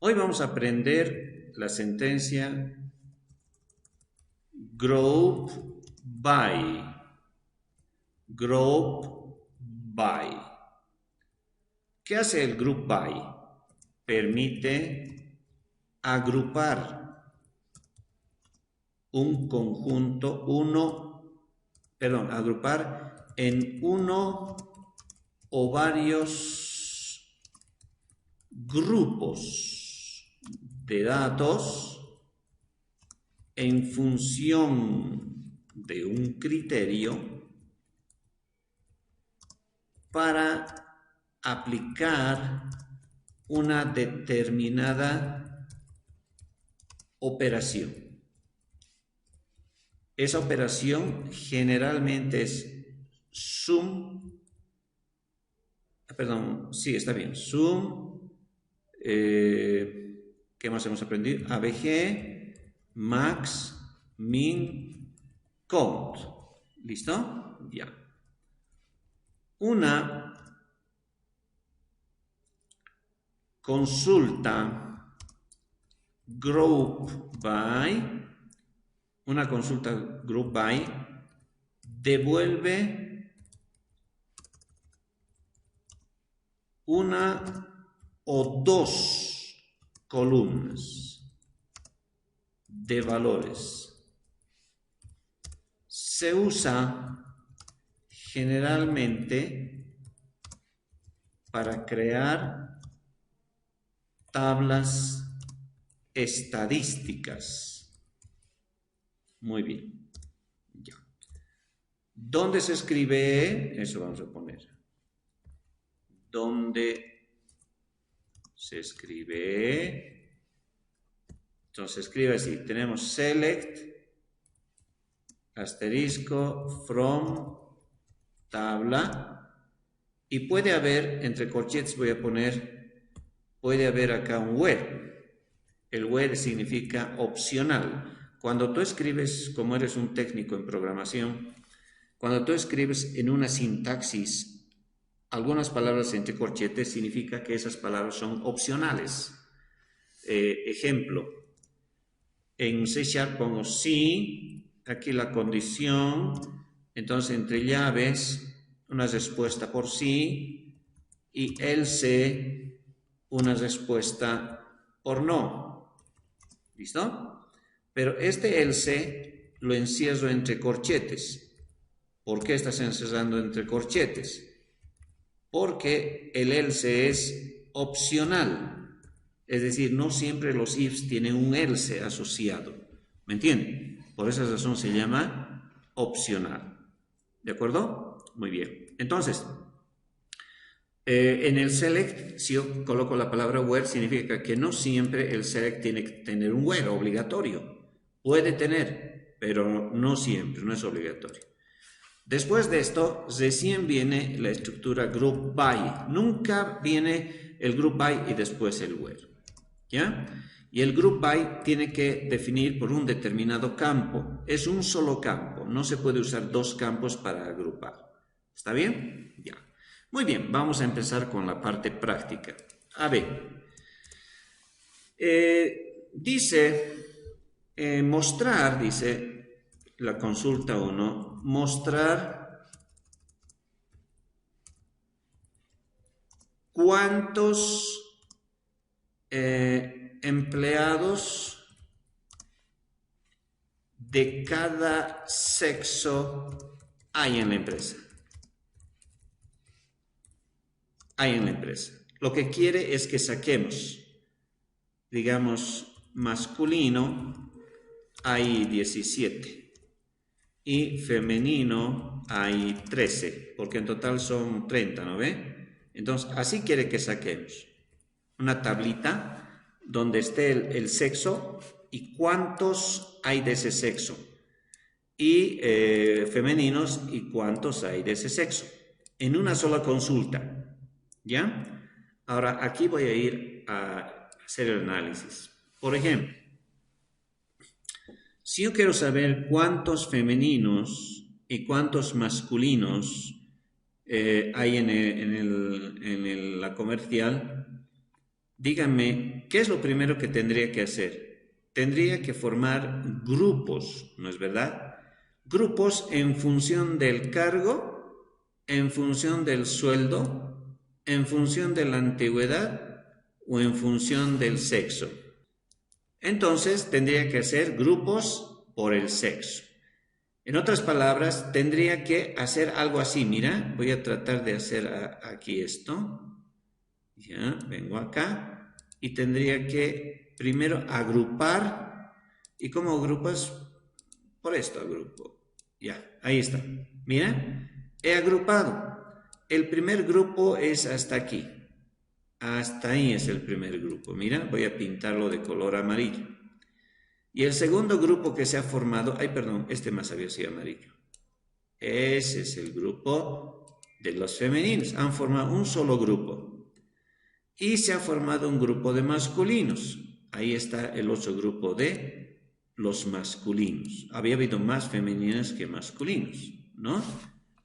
Hoy vamos a aprender la sentencia group by. Group by. ¿Qué hace el group by? Permite agrupar un conjunto, agrupar en uno o varios grupos de datos en función de un criterio para aplicar una determinada operación. Esa operación generalmente es sum, ¿qué más hemos aprendido? ABG, max, min, count. ¿Listo? Ya. Una consulta group by, devuelve una o dos columnas de valores. Se usa generalmente para crear tablas estadísticas. Muy bien. Ya. ¿Dónde se escribe? Eso vamos a poner. ¿Dónde se escribe? Entonces se escribe así. Tenemos select, asterisco, from, tabla. Y puede haber, entre corchetes voy a poner, puede haber acá un where. El where significa opcional. Cuando tú escribes, como eres un técnico en programación, cuando tú escribes en una sintaxis algunas palabras entre corchetes, significa que esas palabras son opcionales. Ejemplo, en C# pongo si, aquí la condición, entonces entre llaves, una respuesta por sí, y else, una respuesta por no. ¿Listo? Pero este else lo encierro entre corchetes. ¿Por qué estás encerrando entre corchetes? Porque el else es opcional. Es decir, no siempre los ifs tienen un else asociado. ¿Me entienden? Por esa razón se llama opcional. ¿De acuerdo? Muy bien. Entonces, en el select, si yo coloco la palabra where, significa que no siempre el select tiene que tener un where obligatorio. Puede tener, pero no siempre, no es obligatorio. Después de esto, recién viene la estructura group by. Nunca viene el group by y después el where. ¿Ya? Y el group by tiene que definir por un determinado campo. Es un solo campo. No se puede usar dos campos para agrupar. ¿Está bien? Ya. Muy bien, vamos a empezar con la parte práctica. A ver. Dice, mostrar, dice la consulta 1, mostrar cuántos empleados de cada sexo hay en la empresa. Lo que quiere es que saquemos, digamos, masculino hay 17 y femenino hay 13, porque en total son 30, ¿no ve? Entonces, así quiere que saquemos una tablita donde esté el sexo y cuántos hay de ese sexo, y femeninos y cuántos hay de ese sexo, en una sola consulta. ¿Ya? Ahora, aquí voy a ir a hacer el análisis. Por ejemplo, si yo quiero saber cuántos femeninos y cuántos masculinos hay en la comercial, díganme, ¿qué es lo primero que tendría que hacer? Tendría que formar grupos, ¿no es verdad? Grupos en función del cargo, en función del sueldo, en función de la antigüedad o en función del sexo. Entonces tendría que hacer grupos por el sexo. En otras palabras, tendría que hacer algo así. Mira, voy a tratar de hacer aquí esto. Ya, vengo acá y tendría que primero agrupar. ¿Y cómo agrupas? Por esto agrupo. Ya, ahí está. Mira, he agrupado. El primer grupo es hasta aquí. Hasta ahí es el primer grupo. Mira, voy a pintarlo de color amarillo. Y el segundo grupo que se ha formado, ay, perdón, este más había sido amarillo. Ese es el grupo de los femeninos. Han formado un solo grupo. Y se ha formado un grupo de masculinos. Ahí está el otro grupo de los masculinos. Había habido más femeninas que masculinos, ¿no?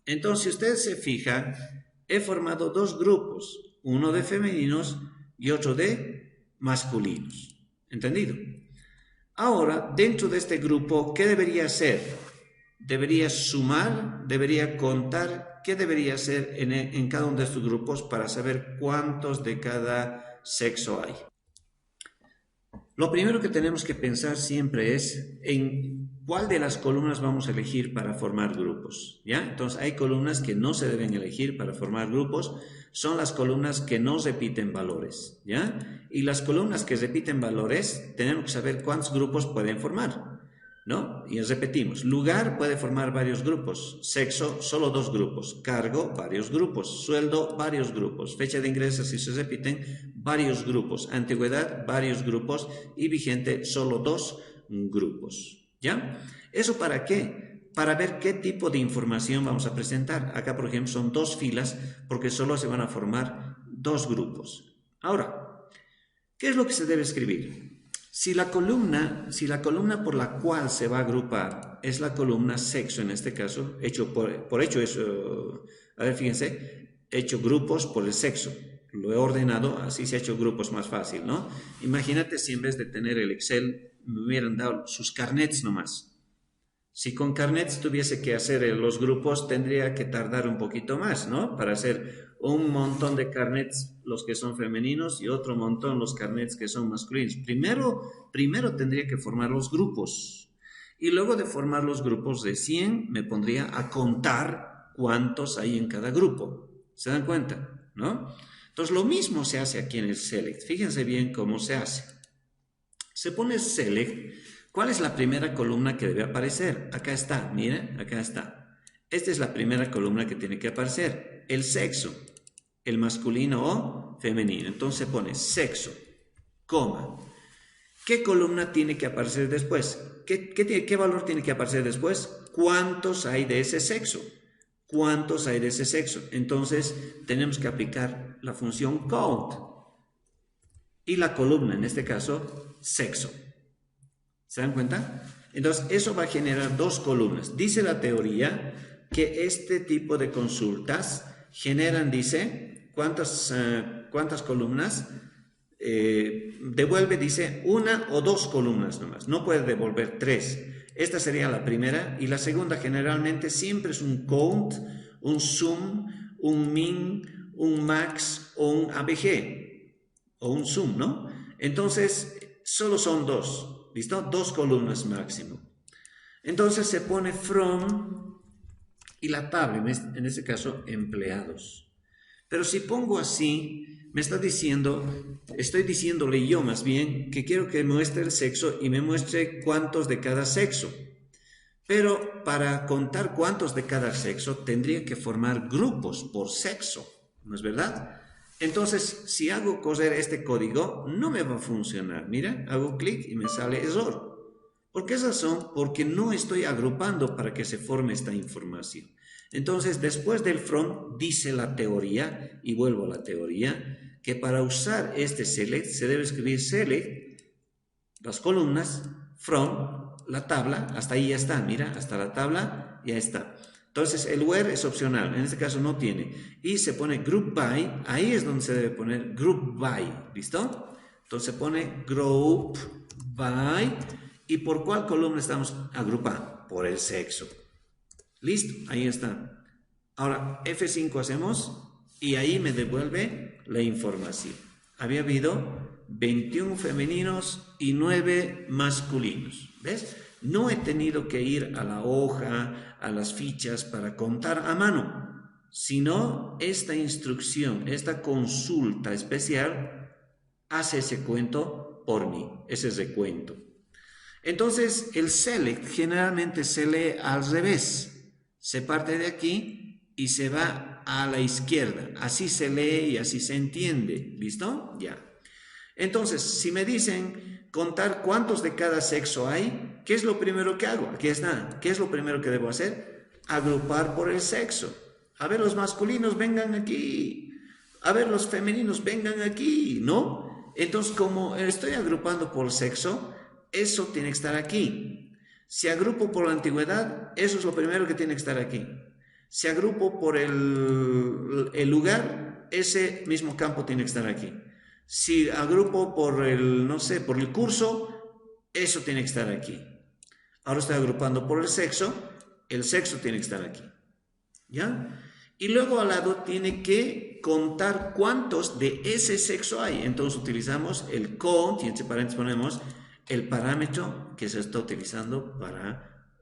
Entonces, si ustedes se fijan, he formado dos grupos. Uno de femeninos y otro de masculinos. ¿Entendido? Ahora, dentro de este grupo, ¿qué debería hacer? ¿Debería sumar? ¿Debería contar? ¿Qué debería hacer en cada uno de estos grupos para saber cuántos de cada sexo hay? Lo primero que tenemos que pensar siempre es en cuál de las columnas vamos a elegir para formar grupos, ¿ya? Entonces, hay columnas que no se deben elegir para formar grupos, son las columnas que no repiten valores, ¿ya? Y las columnas que repiten valores, tenemos que saber cuántos grupos pueden formar, ¿no? Y repetimos, lugar puede formar varios grupos, sexo, solo dos grupos, cargo, varios grupos, sueldo, varios grupos, fecha de ingreso, si se repiten, varios grupos, antigüedad, varios grupos y vigente, solo dos grupos, ¿ya? ¿Eso para qué? Para ver qué tipo de información vamos a presentar. Acá, por ejemplo, son dos filas porque solo se van a formar dos grupos. Ahora, ¿qué es lo que se debe escribir? Si la columna por la cual se va a agrupar es la columna sexo, en este caso, hecho por hecho eso, a ver, fíjense, he hecho grupos por el sexo. Lo he ordenado, así se ha hecho grupos más fácil, ¿no? Imagínate si en vez de tener el Excel me hubieran dado sus carnets nomás. Si con carnets tuviese que hacer los grupos, tendría que tardar un poquito más, ¿no? Para hacer un montón de carnets los que son femeninos y otro montón los carnets que son masculinos. Primero tendría que formar los grupos. Y luego de formar los grupos de 100, me pondría a contar cuántos hay en cada grupo. ¿Se dan cuenta? ¿No? Entonces, lo mismo se hace aquí en el select. Fíjense bien cómo se hace. Se pone select. ¿Cuál es la primera columna que debe aparecer? Acá está, miren, acá está. Esta es la primera columna que tiene que aparecer. El sexo, el masculino o femenino. Entonces se pone sexo, coma. ¿Qué columna tiene que aparecer después? ¿Qué valor tiene que aparecer después? ¿Cuántos hay de ese sexo? ¿Cuántos hay de ese sexo? Entonces tenemos que aplicar la función count. Y la columna, en este caso, sexo. ¿Se dan cuenta? Entonces, eso va a generar dos columnas. Dice la teoría que este tipo de consultas generan, dice, ¿cuántas columnas? Devuelve, dice, una o dos columnas nomás. No puede devolver tres. Esta sería la primera. Y la segunda generalmente siempre es un count, un sum, un min, un max o un ABG. O un sum, ¿no? Entonces, solo son dos. ¿Listo? Dos columnas máximo. Entonces se pone from y la tabla, en este caso, empleados. Pero si pongo así, me está diciendo, estoy diciéndole yo más bien, que quiero que muestre el sexo y me muestre cuántos de cada sexo. Pero para contar cuántos de cada sexo, tendría que formar grupos por sexo, ¿no es verdad? Entonces, si hago correr este código, no me va a funcionar. Mira, hago clic y me sale error. ¿Por qué razón? Porque no estoy agrupando para que se forme esta información. Entonces, después del from, dice la teoría, y vuelvo a la teoría, que para usar este select, se debe escribir select, las columnas, from, la tabla, hasta ahí ya está, mira, hasta la tabla, ya está. Entonces el where es opcional, en este caso no tiene. Y se pone group by, ahí es donde se debe poner group by, ¿listo? Entonces se pone group by. ¿Y por cuál columna estamos agrupando? Por el sexo. Listo, ahí está. Ahora F5 hacemos y ahí me devuelve la información. Había habido 21 femeninos y 9 masculinos. ¿Ves? No he tenido que ir a la hoja, a las fichas para contar a mano, sino esta instrucción, esta consulta especial hace ese cuento por mí, ese recuento. Entonces el select generalmente se lee al revés, se parte de aquí y se va a la izquierda, así se lee y así se entiende, ¿listo? Ya. Entonces, si me dicen contar cuántos de cada sexo hay, ¿qué es lo primero que hago? Aquí está. ¿Qué es lo primero que debo hacer? Agrupar por el sexo. A ver, los masculinos vengan aquí. A ver, los femeninos vengan aquí, ¿no? Entonces, como estoy agrupando por sexo, eso tiene que estar aquí. Si agrupo por la antigüedad, eso es lo primero que tiene que estar aquí. Si agrupo por el lugar, ese mismo campo tiene que estar aquí. Si agrupo por el, no sé, por el curso, eso tiene que estar aquí. Ahora estoy agrupando por el sexo tiene que estar aquí. ¿Ya? Y luego al lado tiene que contar cuántos de ese sexo hay. Entonces utilizamos el count y entre paréntesis ponemos el parámetro que se está utilizando para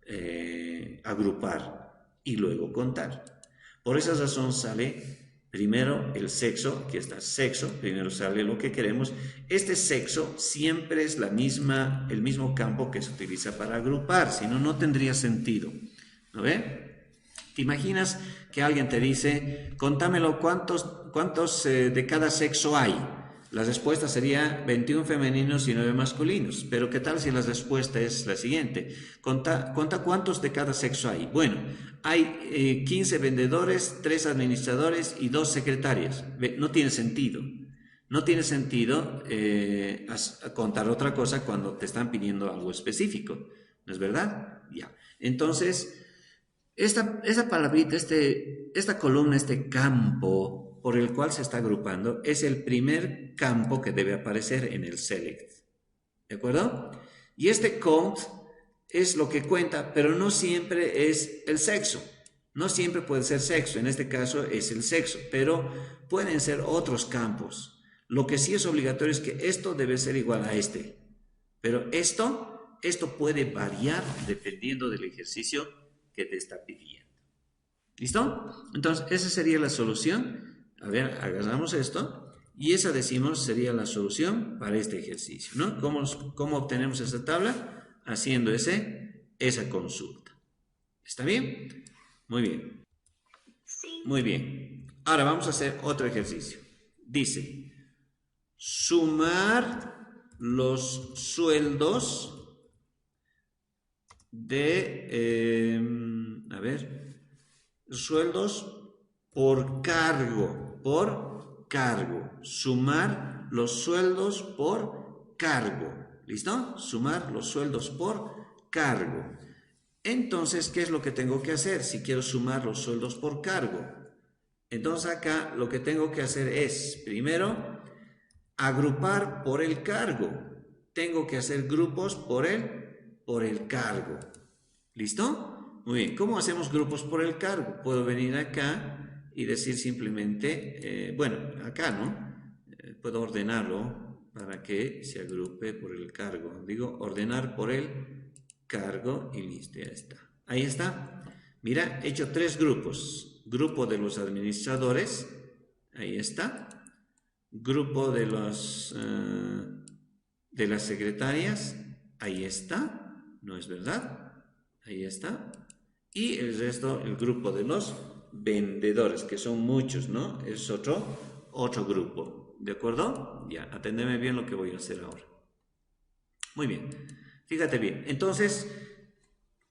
agrupar y luego contar. Por esa razón sale primero el sexo, aquí está sexo, primero sale lo que queremos. Este sexo siempre es el mismo campo que se utiliza para agrupar, si no, no tendría sentido. ¿No ve? ¿Te imaginas que alguien te dice, contámelo cuántos de cada sexo hay? La respuesta sería 21 femeninos y 9 masculinos. Pero ¿qué tal si la respuesta es la siguiente? Conta cuántos de cada sexo hay. Bueno, hay 15 vendedores, 3 administradores y 2 secretarias. No tiene sentido. No tiene sentido contar otra cosa cuando te están pidiendo algo específico. ¿No es verdad? Ya. Entonces, esta palabrita, esta columna, este campo por el cual se está agrupando, es el primer campo que debe aparecer en el select. ¿De acuerdo? Y este count es lo que cuenta, pero no siempre es el sexo. No siempre puede ser sexo, en este caso es el sexo, pero pueden ser otros campos. Lo que sí es obligatorio es que esto debe ser igual a este. Pero esto puede variar dependiendo del ejercicio que te está pidiendo. ¿Listo? Entonces, esa sería la solución. A ver, agarramos esto y esa decimos sería la solución para este ejercicio, ¿no? ¿Cómo obtenemos esa tabla? Haciendo esa consulta. ¿Está bien? Muy bien. Sí. Muy bien. Ahora vamos a hacer otro ejercicio. Dice, sumar los sueldos de, sueldos por cargo, sumar los sueldos por cargo, ¿listo? Sumar los sueldos por cargo. Entonces, ¿qué es lo que tengo que hacer si quiero sumar los sueldos por cargo? Entonces acá lo que tengo que hacer es, primero, agrupar por el cargo. Tengo que hacer grupos por el cargo. ¿Listo? Muy bien. ¿Cómo hacemos grupos por el cargo? Puedo venir acá y decir simplemente, bueno, acá, ¿no? Puedo ordenarlo para que se agrupe por el cargo. Digo, ordenar por el cargo y listo, ya está. Ahí está. Mira, he hecho 3 grupos. Grupo de los administradores, ahí está. Grupo de las secretarias, ahí está. ¿No es verdad? Ahí está. Y el resto, el grupo de los vendedores, que son muchos, ¿no? Es otro grupo, ¿de acuerdo? Ya, atendeme bien lo que voy a hacer ahora. Muy bien, fíjate bien. Entonces,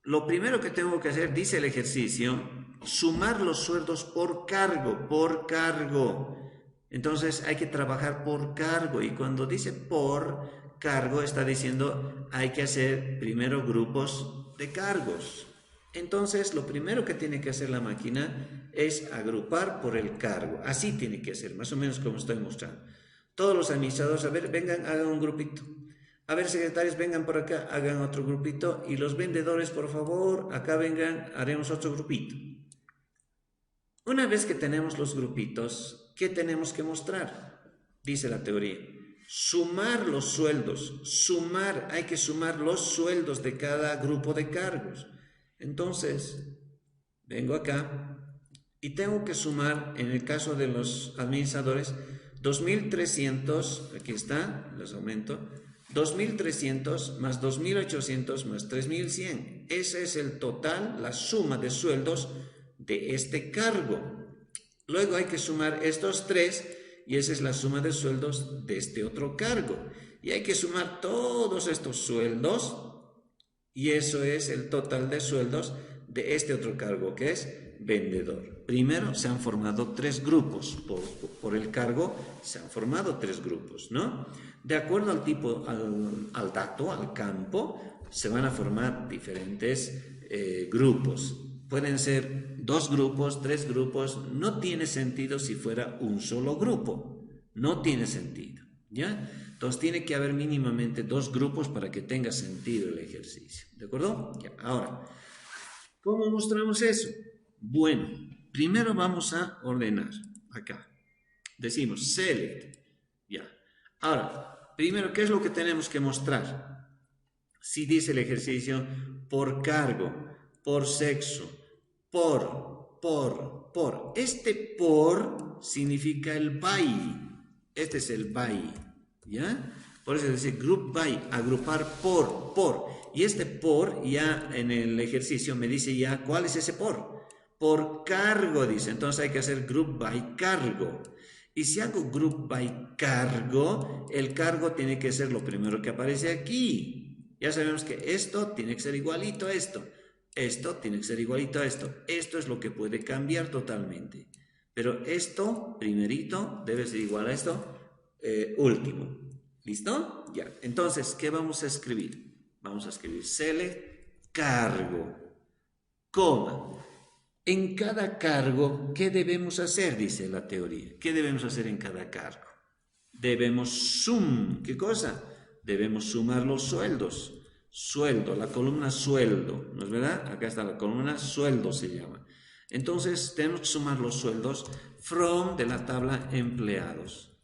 lo primero que tengo que hacer, dice el ejercicio, sumar los sueldos por cargo. Entonces, hay que trabajar por cargo. Y cuando dice por cargo, está diciendo, hay que hacer primero grupos de cargos. Entonces, lo primero que tiene que hacer la máquina es agrupar por el cargo. Así tiene que ser, más o menos como estoy mostrando. Todos los administradores, a ver, vengan, hagan un grupito. A ver, secretarios, vengan por acá, hagan otro grupito. Y los vendedores, por favor, acá vengan, haremos otro grupito. Una vez que tenemos los grupitos, ¿qué tenemos que mostrar? Dice la teoría. Sumar los sueldos. Sumar, hay que sumar los sueldos de cada grupo de cargos. Entonces, vengo acá y tengo que sumar, en el caso de los administradores, 2.300, aquí está, los aumento, 2.300 más 2.800 más 3.100. Ese es el total, la suma de sueldos de este cargo. Luego hay que sumar estos tres y esa es la suma de sueldos de este otro cargo. Y hay que sumar todos estos sueldos y eso es el total de sueldos de este otro cargo que es vendedor. Primero se han formado tres grupos, por el cargo se han formado tres grupos, ¿no? De acuerdo al tipo, al dato, al campo, se van a formar diferentes grupos. Pueden ser 2 grupos, 3 grupos, no tiene sentido si fuera un solo grupo, no tiene sentido, ¿ya? Entonces tiene que haber mínimamente 2 grupos para que tenga sentido el ejercicio, ¿de acuerdo? Ya. Ahora, ¿cómo mostramos eso? Bueno, primero vamos a ordenar, acá, decimos select, ya. Ahora, primero, ¿qué es lo que tenemos que mostrar? Si dice el ejercicio, por cargo, por sexo, por. Este por significa el by. Este es el by, ¿ya? Por eso dice group by, agrupar por. Y este por ya en el ejercicio me dice ya cuál es ese por. Por cargo, dice. Entonces hay que hacer group by cargo. Y si hago group by cargo, el cargo tiene que ser lo primero que aparece aquí. Ya sabemos que esto tiene que ser igualito a esto. Esto tiene que ser igualito a esto. Esto es lo que puede cambiar totalmente. Pero esto, primerito, debe ser igual a esto, último. ¿Listo? Ya. Entonces, ¿qué vamos a escribir? Vamos a escribir select cargo, coma. En cada cargo, ¿qué debemos hacer? Dice la teoría. ¿Qué debemos hacer en cada cargo? Debemos sum. ¿Qué cosa? Debemos sumar los sueldos. Sueldo, la columna sueldo, ¿no es verdad? Acá está la columna sueldo se llama. Entonces tenemos que sumar los sueldos from de la tabla empleados.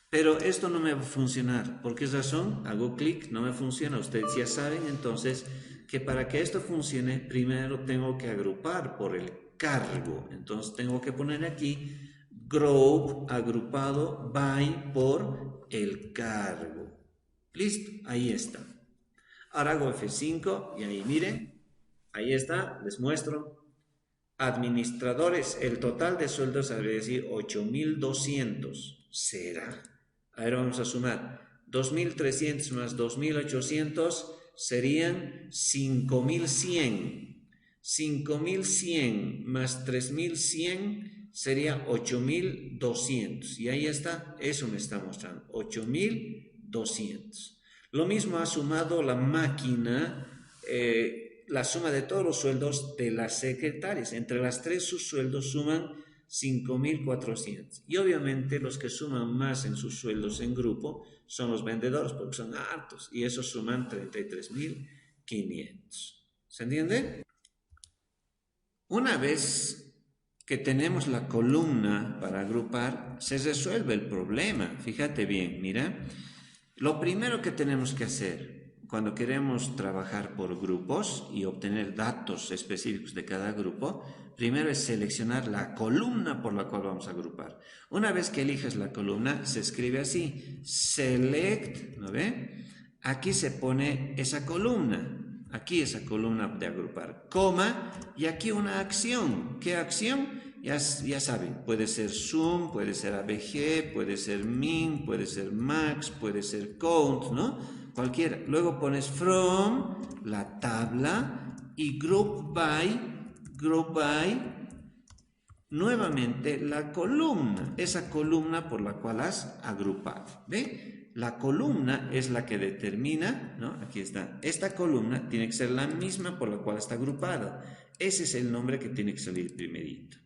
Pero esto no me va a funcionar. ¿Por qué razón? Hago clic, no me funciona. Ustedes ya saben entonces que para que esto funcione, primero tengo que agrupar por el cargo. Entonces tengo que poner aquí group agrupado by por el cargo. Listo, ahí está. Ahora hago F5 y ahí miren, ahí está, les muestro. Administradores, el total de sueldos habría decir 8.200. ¿Será? A ver, vamos a sumar. 2.300 más 2.800 serían 5.100. 5.100 más 3.100 sería 8.200. Y ahí está, eso me está mostrando, 8.200. Lo mismo ha sumado la máquina, la suma de todos los sueldos de las secretarias. Entre las tres sus sueldos suman 5.400. Y obviamente los que suman más en sus sueldos en grupo son los vendedores porque son hartos. Y esos suman 33.500. ¿Se entiende? Una vez que tenemos la columna para agrupar, se resuelve el problema. Fíjate bien, mira. Lo primero que tenemos que hacer cuando queremos trabajar por grupos y obtener datos específicos de cada grupo, primero es seleccionar la columna por la cual vamos a agrupar. Una vez que eliges la columna, se escribe así, select, ¿no ve? Aquí se pone esa columna, aquí esa columna de agrupar, coma, y aquí una acción. ¿Qué acción? Ya saben, puede ser sum, puede ser ABG, puede ser min, puede ser max, puede ser count, ¿no? Cualquiera. Luego pones from, la tabla, y group by, nuevamente la columna, esa columna por la cual has agrupado, ¿ve? La columna es la que determina, ¿no? Aquí está. Esta columna tiene que ser la misma por la cual está agrupada. Ese es el nombre que tiene que salir primerito.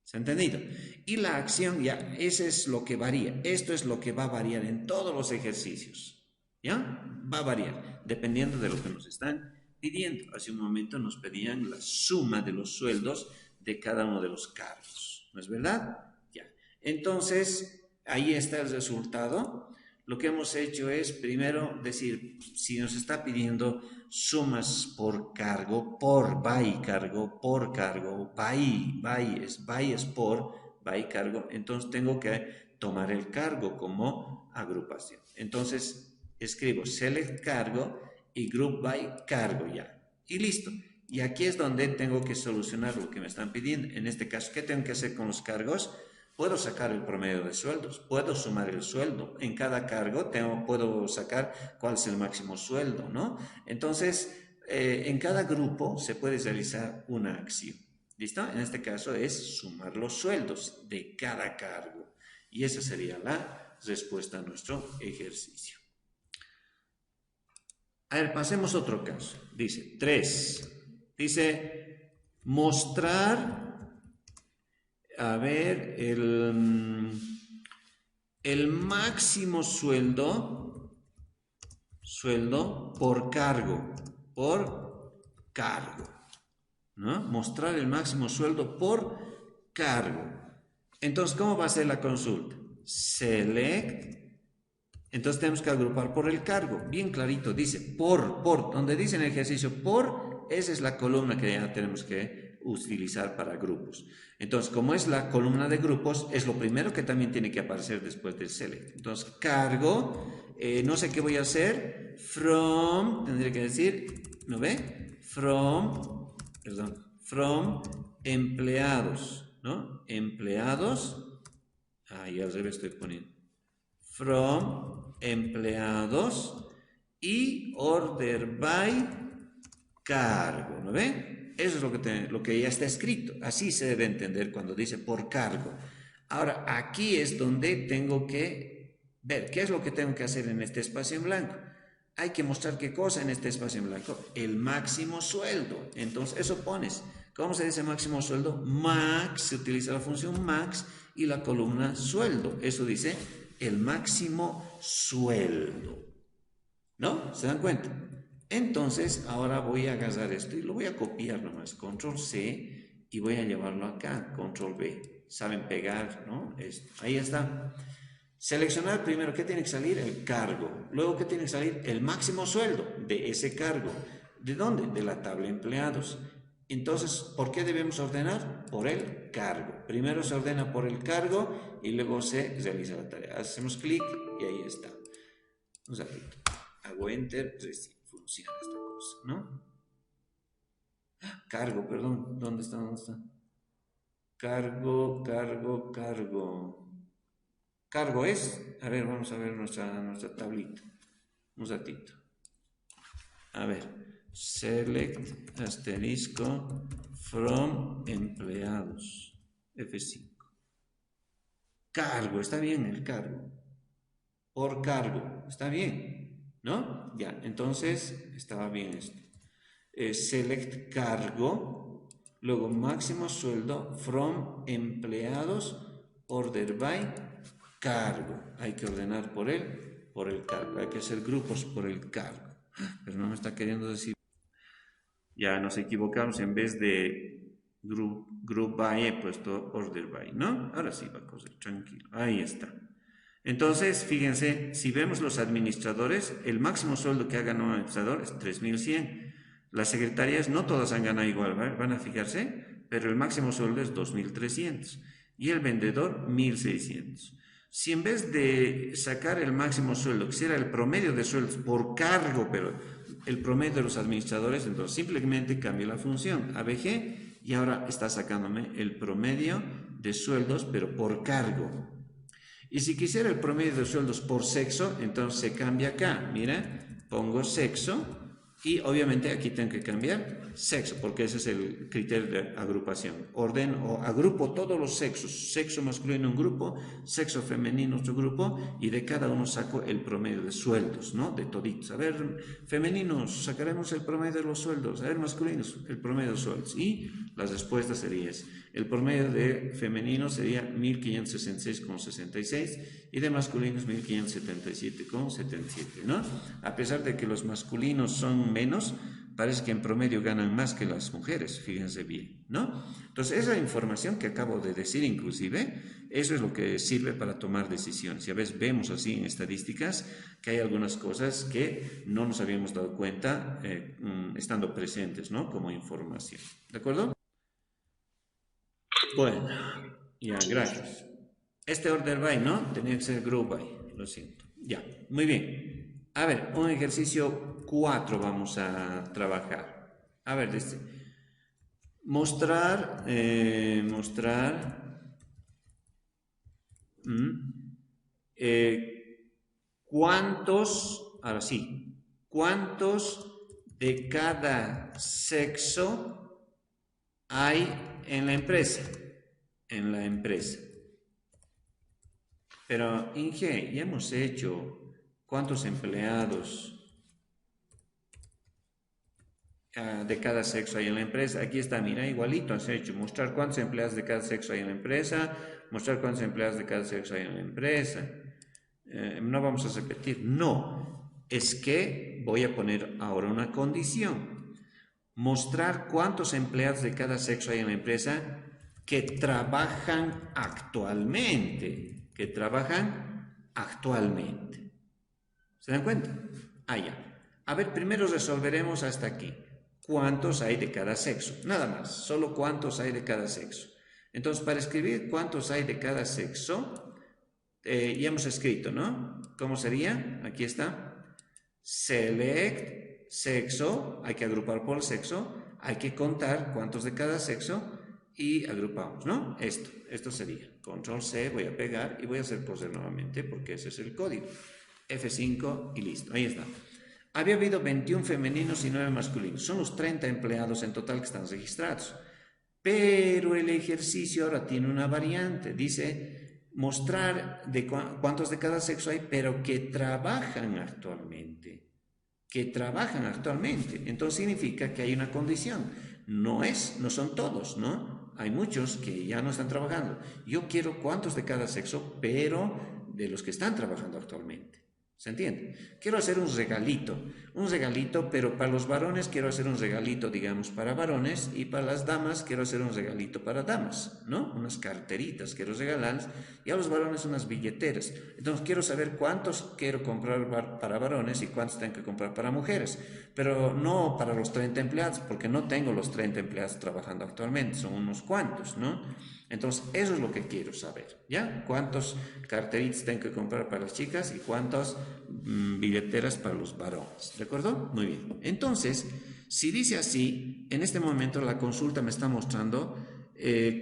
¿Se ha entendido? Y la acción, ya, ese es lo que varía. Esto es lo que va a variar en todos los ejercicios. ¿Ya? Va a variar, dependiendo de lo que nos están pidiendo. Hace un momento nos pedían la suma de los sueldos de cada uno de los cargos. ¿No es verdad? Ya. Entonces, ahí está el resultado. Lo que hemos hecho es, primero, decir, si nos está pidiendo sumas por cargo, por by cargo, por cargo, by es por, by cargo, entonces tengo que tomar el cargo como agrupación. Entonces escribo select cargo y group by cargo ya. Y listo. Y aquí es donde tengo que solucionar lo que me están pidiendo. En este caso, ¿qué tengo que hacer con los cargos? Puedo sacar el promedio de sueldos, puedo sumar el sueldo. En cada cargo puedo sacar cuál es el máximo sueldo, ¿no? Entonces, en cada grupo se puede realizar una acción. ¿Listo? En este caso es sumar los sueldos de cada cargo. Y esa sería la respuesta a nuestro ejercicio. A ver, pasemos a otro caso. Dice 3. Dice mostrar... A ver, el máximo sueldo por cargo, ¿no? Mostrar el máximo sueldo por cargo. Entonces, ¿cómo va a ser la consulta? Select. Entonces tenemos que agrupar por el cargo. Bien clarito, dice por, donde dice en el ejercicio por, esa es la columna que ya tenemos que utilizar para grupos. Entonces, como es la columna de grupos, es lo primero que también tiene que aparecer después del select. Entonces, cargo, no sé qué voy a hacer, from, tendría que decir, ¿no ve? From empleados, ¿no? Empleados, ahí al revés estoy poniendo. From empleados y order by cargo, ¿no ve? Eso es lo que ya está escrito. Así se debe entender cuando dice por cargo. Ahora, aquí es donde tengo que ver qué es lo que tengo que hacer en este espacio en blanco. Hay que mostrar qué cosa en este espacio en blanco. El máximo sueldo. Entonces, eso pones. ¿Cómo se dice máximo sueldo? Max, se utiliza la función max y la columna sueldo. Eso dice el máximo sueldo. ¿No? ¿Se dan cuenta? Entonces, ahora voy a agarrar esto y lo voy a copiar nomás, control C, y voy a llevarlo acá, control V. Saben pegar, ¿no? Esto. Ahí está. Seleccionar primero, ¿qué tiene que salir? El cargo. Luego, ¿qué tiene que salir? El máximo sueldo de ese cargo. ¿De dónde? De la tabla empleados. Entonces, ¿por qué debemos ordenar? Por el cargo. Primero se ordena por el cargo y luego se realiza la tarea. Hacemos clic y ahí está. Un ratito. Hago enter, recién funciona esta cosa, ¿no? Cargo, perdón. ¿Dónde está? Cargo. Cargo es, a ver, vamos a ver nuestra tablita. Un ratito. A ver, select asterisco from empleados. F5. Cargo, está bien el cargo. Por cargo, está bien, ¿no? Ya, entonces estaba bien esto. Select cargo, luego máximo sueldo from empleados, order by cargo. Hay que ordenar por el cargo. Hay que hacer grupos por el cargo. Pero no me está queriendo decir. Ya nos equivocamos, en vez de group by he puesto order by, ¿no? Ahora sí va a correr, tranquilo. Ahí está. Entonces, fíjense, si vemos los administradores, el máximo sueldo que ha ganado un administrador es 3.100. Las secretarias no todas han ganado igual, ¿vale? Van a fijarse, pero el máximo sueldo es 2.300 y el vendedor 1.600. Si en vez de sacar el máximo sueldo, quisiera el promedio de sueldos por cargo, pero el promedio de los administradores, entonces simplemente cambio la función ABG y ahora está sacándome el promedio de sueldos, pero por cargo. Y si quisiera el promedio de sueldos por sexo, entonces se cambia acá. Mira, pongo sexo Y obviamente aquí tengo que cambiar sexo, porque ese es el criterio de agrupación. Ordeno o agrupo todos los sexos, sexo masculino un grupo, sexo femenino otro grupo, y de cada uno saco el promedio de sueldos, ¿no? De toditos. A ver, femeninos, sacaremos el promedio de los sueldos. A ver, masculinos, el promedio de sueldos. Y las respuestas serían: el promedio de femeninos sería 1566,66 y de masculinos 1577,77, ¿no? A pesar de que los masculinos son menos, parece que en promedio ganan más que las mujeres, fíjense bien, ¿no? Entonces, esa información que acabo de decir inclusive, eso es lo que sirve para tomar decisiones. Y a veces vemos así en estadísticas que hay algunas cosas que no nos habíamos dado cuenta estando presentes, ¿no? Como información, ¿de acuerdo? Bueno, ya, gracias. Este order by, ¿no? Tenía que ser group by, lo siento. Ya, muy bien. A ver, un ejercicio 4 vamos a trabajar. A ver, mostrar, cuántos, ahora sí, cuántos de cada sexo hay en la empresa. En la empresa. Pero, Inge, ya hemos hecho cuántos empleados de cada sexo hay en la empresa. Aquí está, mira, igualito has hecho. Mostrar cuántos empleados de cada sexo hay en la empresa. Mostrar cuántos empleados de cada sexo hay en la empresa. No vamos a repetir. No, es que voy a poner ahora una condición. Mostrar cuántos empleados de cada sexo hay en la empresa que trabajan actualmente. ¿Se dan cuenta? Ya. A ver, primero resolveremos hasta aquí. ¿Cuántos hay de cada sexo? Nada más, solo cuántos hay de cada sexo. Entonces, para escribir cuántos hay de cada sexo, ya hemos escrito, ¿no? ¿Cómo sería? Aquí está. Select sexo, hay que agrupar por sexo, hay que contar cuántos de cada sexo y agrupamos, ¿no? Esto sería. Control C, voy a pegar y voy a hacer poser nuevamente porque ese es el código. F5 y listo, ahí está. Había habido 21 femeninos y 9 masculinos. Son los 30 empleados en total que están registrados. Pero el ejercicio ahora tiene una variante. Dice mostrar cuántos de cada sexo hay, pero que trabajan actualmente. Entonces significa que hay una condición. No son todos, ¿no? Hay muchos que ya no están trabajando. Yo quiero cuántos de cada sexo, pero de los que están trabajando actualmente. ¿Se entiende? Quiero hacer un regalito, pero para los varones quiero hacer un regalito, digamos, para varones, y para las damas quiero hacer un regalito para damas, ¿no? Unas carteritas quiero regalarles, y a los varones unas billeteras. Entonces quiero saber cuántos quiero comprar para varones y cuántos tengo que comprar para mujeres, pero no para los 30 empleados, porque no tengo los 30 empleados trabajando actualmente, son unos cuantos, ¿no? Entonces, eso es lo que quiero saber, ¿ya? ¿Cuántos carteritos tengo que comprar para las chicas y cuántas billeteras para los varones? ¿De acuerdo? Muy bien. Entonces, si dice así, en este momento la consulta me está mostrando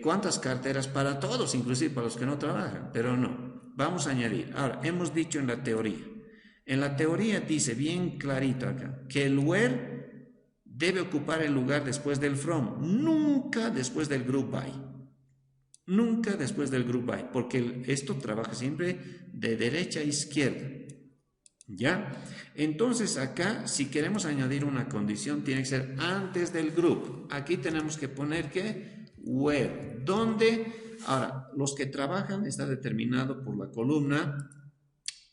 cuántas carteras para todos, inclusive para los que no trabajan, pero no. Vamos a añadir. Ahora, hemos dicho en la teoría. En la teoría dice bien clarito acá que el where debe ocupar el lugar después del from, nunca después del group by. Nunca después del group by, porque esto trabaja siempre de derecha a izquierda. ¿Ya? Entonces acá, si queremos añadir una condición, tiene que ser antes del group. Aquí tenemos que poner que where, ¿dónde? Ahora, los que trabajan está determinado por la columna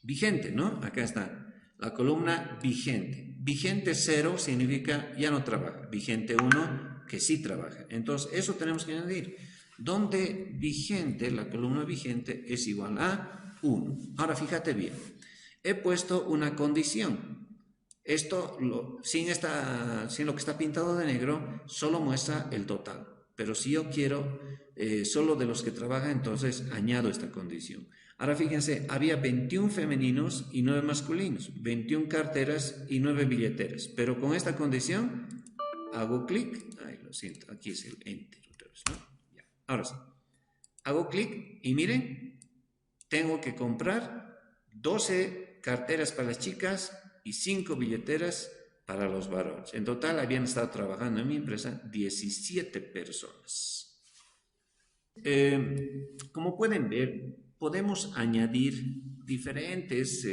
vigente, ¿no? Acá está, la columna vigente. Vigente 0 significa ya no trabaja. Vigente 1, que sí trabaja. Entonces, eso tenemos que añadir. Donde vigente, la columna vigente es igual a 1. Ahora fíjate bien, he puesto una condición. Esto, sin lo que está pintado de negro, solo muestra el total. Pero si yo quiero solo de los que trabajan, entonces añado esta condición. Ahora fíjense, había 21 femeninos y 9 masculinos, 21 carteras y 9 billeteras. Pero con esta condición, hago clic, lo siento, aquí es el enter otra vez, ¿no? Ahora sí, hago clic y miren, tengo que comprar 12 carteras para las chicas y 5 billeteras para los varones. En total habían estado trabajando en mi empresa 17 personas. Como pueden ver, podemos añadir diferentes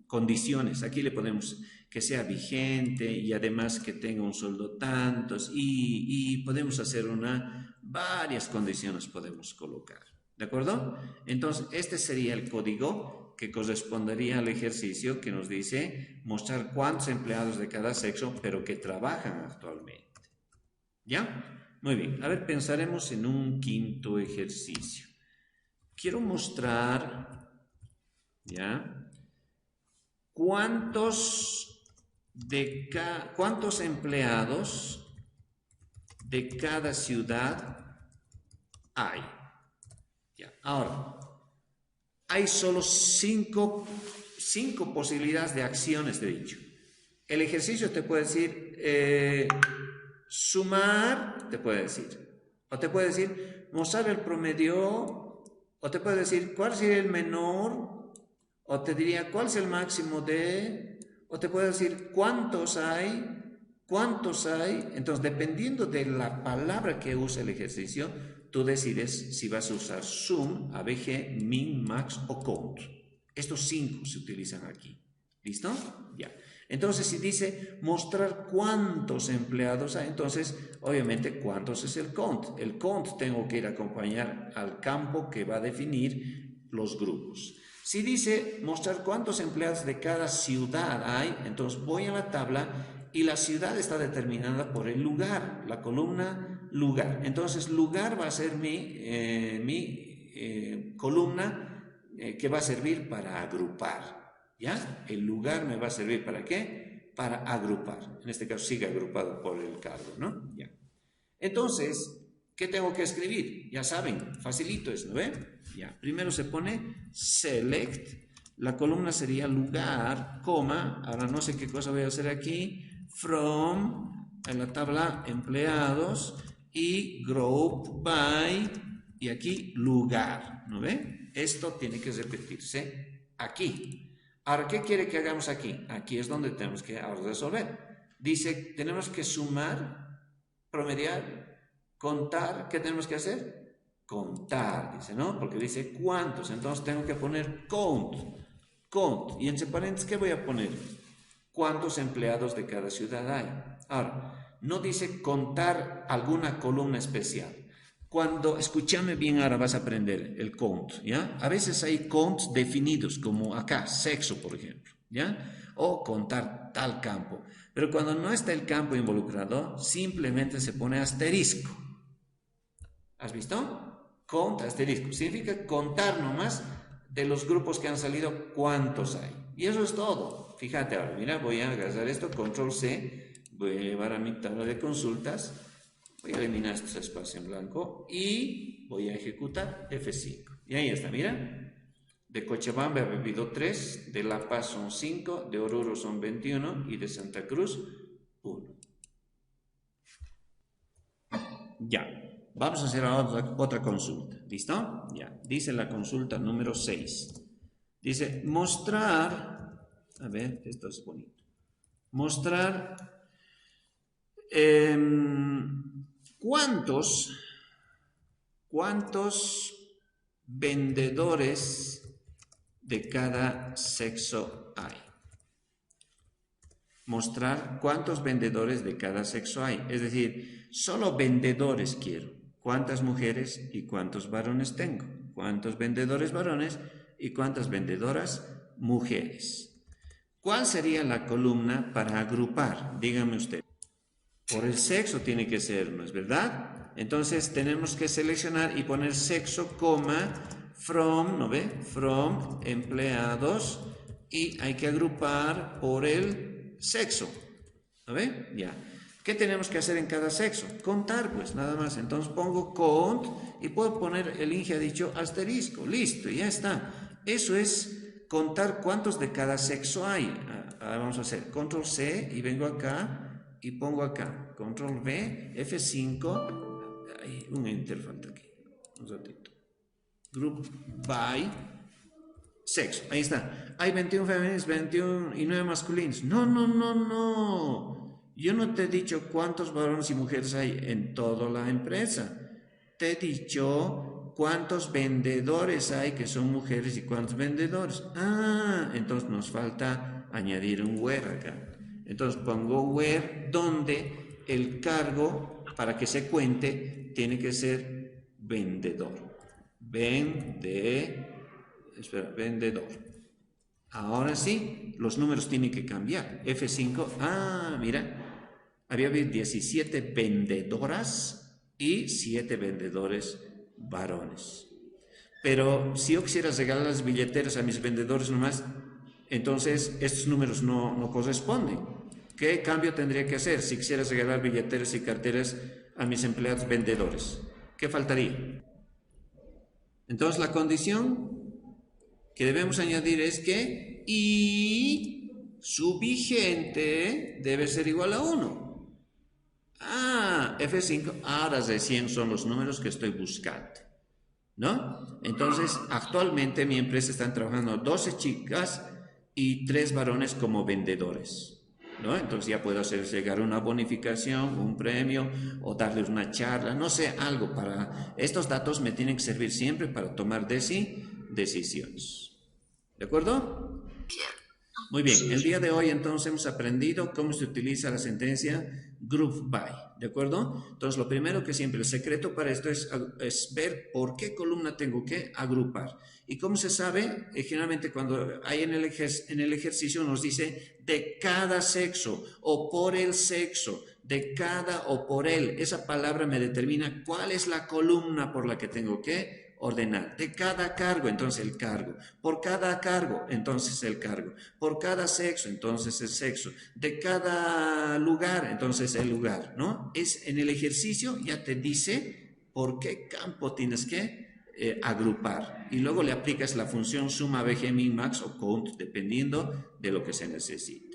condiciones. Aquí le ponemos que sea vigente y además que tenga un sueldo tantos y podemos hacer varias condiciones podemos colocar. ¿De acuerdo? Entonces, este sería el código que correspondería al ejercicio que nos dice mostrar cuántos empleados de cada sexo, pero que trabajan actualmente. ¿Ya? Muy bien. A ver, pensaremos en un quinto ejercicio. Quiero mostrar, ¿ya? ¿Cuántos empleados de cada ciudad hay? Ya. Ahora, hay solo cinco posibilidades de acciones, de dicho. El ejercicio te puede decir sumar, te puede decir. O te puede decir mostrar el promedio, o te puede decir cuál sería el menor, o te diría cuál es el máximo de, o te puede decir cuántos hay. Entonces, dependiendo de la palabra que use el ejercicio, tú decides si vas a usar sum, ABG, min, max o count. Estos 5 se utilizan aquí. ¿Listo? Ya. Entonces, si dice mostrar cuántos empleados hay, entonces, obviamente, ¿cuántos es el count? El count tengo que ir a acompañar al campo que va a definir los grupos. Si dice mostrar cuántos empleados de cada ciudad hay, entonces voy a la tabla y la ciudad está determinada por el lugar, la columna lugar. Entonces, lugar va a ser mi columna que va a servir para agrupar. ¿Ya? El lugar me va a servir ¿para qué? Para agrupar. En este caso sigue agrupado por el cargo, ¿no? Ya. Entonces, ¿qué tengo que escribir? Ya saben, facilito es, ¿no ven? Ya. Primero se pone select, la columna sería lugar, coma, ahora no sé qué cosa voy a hacer aquí, from, en la tabla empleados, y group by, y aquí lugar, ¿no ven? Esto tiene que repetirse aquí. Ahora, ¿qué quiere que hagamos aquí? Aquí es donde tenemos que ahora resolver. Dice, tenemos que sumar, promediar, contar. ¿Qué tenemos que hacer? Contar, dice, ¿no? Porque dice cuántos. Entonces tengo que poner count. Y entre paréntesis, ¿qué voy a poner? ¿Cuántos empleados de cada ciudad hay? Ahora, no dice contar alguna columna especial. Escúchame bien, ahora vas a aprender el count, ¿ya? A veces hay counts definidos, como acá, sexo, por ejemplo, ¿ya? O contar tal campo. Pero cuando no está el campo involucrado, simplemente se pone asterisco. ¿Has visto? Count, asterisco. Significa contar nomás de los grupos que han salido cuántos hay. Y eso es todo. Fíjate ahora, mira, voy a agarrar esto, control C, voy a llevar a mi tabla de consultas. Voy a eliminar estos espacios en blanco y voy a ejecutar F5. Y ahí está, mira. De Cochabamba he vivido 3, de La Paz son 5, de Oruro son 21 y de Santa Cruz 1. Ya. Vamos a hacer otra consulta. ¿Listo? Ya. Dice la consulta número 6. Dice mostrar. A ver, esto es bonito. Mostrar. ¿Cuántos vendedores de cada sexo hay? Mostrar cuántos vendedores de cada sexo hay. Es decir, solo vendedores quiero. ¿Cuántas mujeres y cuántos varones tengo? ¿Cuántos vendedores varones y cuántas vendedoras mujeres? ¿Cuál sería la columna para agrupar? Dígame usted. Por el sexo tiene que ser, ¿no es verdad? Entonces tenemos que seleccionar y poner sexo, coma, from, ¿no ve? From, empleados, y hay que agrupar por el sexo, ¿no ve? Ya. ¿Qué tenemos que hacer en cada sexo? Contar, pues, nada más. Entonces pongo count y puedo poner, el INGE ha dicho asterisco, listo, ya está. Eso es contar cuántos de cada sexo hay. Ahora vamos a hacer control C y vengo acá y pongo acá, control V, F5, hay un enter falta aquí, un ratito, group by, sexo. Ahí está. Hay 21 femeninos, 21 y 9 masculinos. No, no, no, no. Yo no te he dicho cuántos varones y mujeres hay en toda la empresa. Te he dicho cuántos vendedores hay que son mujeres y cuántos vendedores. Ah, entonces nos falta añadir un where acá. Entonces pongo where donde el cargo para que se cuente tiene que ser vendedor. Vendedor. Ahora sí, los números tienen que cambiar. F5, mira, había 17 vendedoras y 7 vendedores varones. Pero si yo quisiera regalar las billeteras a mis vendedores nomás, entonces estos números no corresponden. ¿Qué cambio tendría que hacer si quisiera regalar billeteras y carteras a mis empleados vendedores? ¿Qué faltaría? Entonces la condición que debemos añadir es que y su vigente debe ser igual a 1. F5, ahora recién son los números que estoy buscando, ¿no? Entonces, actualmente en mi empresa están trabajando 12 chicas y 3 varones como vendedores, ¿no? Entonces ya puedo hacer llegar una bonificación, un premio o darles una charla, no sé, algo para... Estos datos me tienen que servir siempre para tomar decisiones. ¿De acuerdo? Muy bien, el día de hoy entonces hemos aprendido cómo se utiliza la sentencia group by, ¿de acuerdo? Entonces lo primero que siempre, el secreto para esto es ver por qué columna tengo que agrupar. ¿Y cómo se sabe? Generalmente cuando hay en el ejercicio nos dice de cada sexo o por el sexo, de cada o por él. Esa palabra me determina cuál es la columna por la que tengo que ordenar. De cada cargo, entonces el cargo. Por cada cargo, entonces el cargo. Por cada sexo, entonces el sexo. De cada lugar, entonces el lugar, ¿no? En el ejercicio ya te dice por qué campo tienes que agrupar. Y luego le aplicas la función suma, bg, min, max o count, dependiendo de lo que se necesite.